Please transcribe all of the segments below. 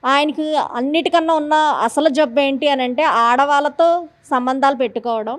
ఆయనకి అన్నిటికన్నా ఉన్న అసలు జబ్బేంటి అనంటే ఆడవాళ్ళతో సంబంధాలు పెట్టుకోవడం.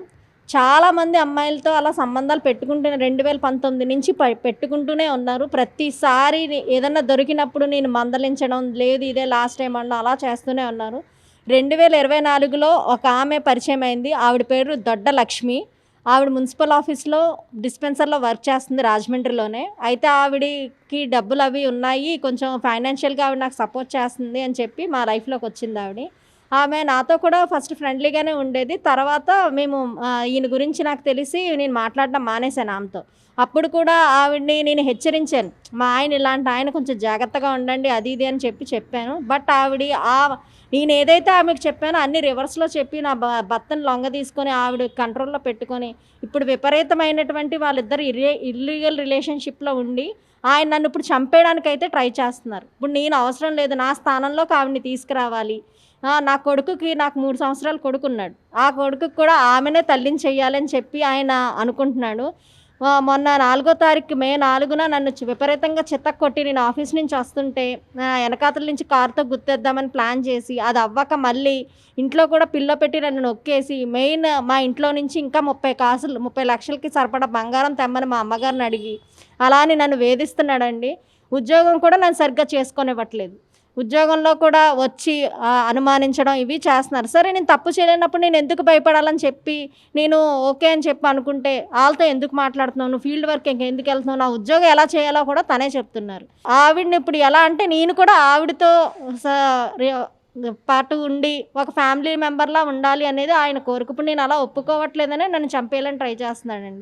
చాలామంది అమ్మాయిలతో అలా సంబంధాలు పెట్టుకుంటూనే 2019 నుంచి పెట్టుకుంటూనే ఉన్నారు. ప్రతిసారి ఏదన్నా దొరికినప్పుడు నేను మందలించడం, లేదు ఇదే లాస్ట్ టైమ్ అనడం అలా చేస్తూనే ఉన్నారు. 2024లో ఒక ఆమె పరిచయమైంది. ఆవిడ పేరు దొడ్డ లక్ష్మి. ఆవిడ మున్సిపల్ ఆఫీస్‌లో డిస్పెన్సర్‌లో వర్క్ చేస్తుంది రాజమండ్రిలోనే. అయితే ఆవిడకి డబ్బులవి ఉన్నాయి. కొంచెం ఫైనాన్షియల్‌గా ఆవిడ నాకు సపోర్ట్ చేస్తుంది అని చెప్పి మా లైఫ్‌లోకొచ్చిందావిడ. ఆమె నాతో కూడా ఫస్ట్ ఫ్రెండ్లీగానే ఉండేది. తర్వాత మేము ఈయన గురించి నాకు తెలిసి నేను మాట్లాడడం మానేశాను ఆమెతో. అప్పుడు కూడా ఆవిడని నేను హెచ్చరించాను. మా ఆయన ఇలాంటి ఆయన కొంచెం జాగ్రత్తగా ఉండండి అది ఇది అని చెప్పాను. బట్ ఆవిడ నేనేదైతే ఆమెకు చెప్పానో అన్నీ రివర్స్‌లో చెప్పి నా భర్తను లొంగదీసుకొని ఆవిడ కంట్రోల్‌లో పెట్టుకొని ఇప్పుడు విపరీతమైనటువంటి వాళ్ళిద్దరు ఇల్లీగల్ రిలేషన్‌షిప్‌లో ఉండి ఆయన నన్ను ఇప్పుడు చంపేయడానికైతే ట్రై చేస్తున్నారు. ఇప్పుడు నేను అవసరం లేదు. నా స్థానంలోకి ఆవిడని తీసుకురావాలి. నా కొడుకుకి నాకు 3 సంవత్సరాల కొడుకున్నాడు. ఆ కొడుకుకి కూడా ఆమెనే తల్లిని చెయ్యాలని చెప్పి ఆయన అనుకుంటున్నాడు. మొన్న 4 తారీఖు మే 4న నన్ను విపరీతంగా చితక్కొట్టి నేను ఆఫీస్ నుంచి వస్తుంటే ఎనకాతల నుంచి కారుతో గుద్దేద్దామని ప్లాన్ చేసి అది అవ్వక మళ్ళీ ఇంట్లో కూడా పిల్లో పెట్టి నన్ను నొక్కేసి మెయిన్ మా ఇంట్లో నుంచి ఇంకా 30 లక్షలకి సరిపడా బంగారం తెమ్మని మా అమ్మగారిని అడిగి అలా అని నన్ను వేధిస్తున్నాడండి. ఉద్యోగం కూడా నన్ను సరిగ్గా చేసుకోనివ్వట్లేదు. ఉద్యోగంలో కూడా వచ్చి అనుమానించడం ఇవి చేస్తున్నారు. సరే నేను తప్పు చేయలేనప్పుడు నేనెందుకు భయపడాలని చెప్పి నేను ఓకే అని చెప్పి అనుకుంటే, ఆళ్ళతో ఎందుకు మాట్లాడుతున్నావు? నువ్వు ఫీల్డ్ వర్క్ ఇంకెందుకెళ్తున్నావు? నా ఉద్యోగం ఎలా చేయాలో కూడా తనే చెప్తున్నారు. ఆవిడని ఇప్పుడు ఎలా అంటే నేను కూడా ఆవిడతో స రి పాటు ఉండి ఒక ఫ్యామిలీ మెంబర్‌లా ఉండాలి అనేది ఆయన కోరిక. ఇప్పుడు నేను అలా ఒప్పుకోవట్లేదనే నన్ను చంపేయాలని ట్రై చేస్తున్నాడండి.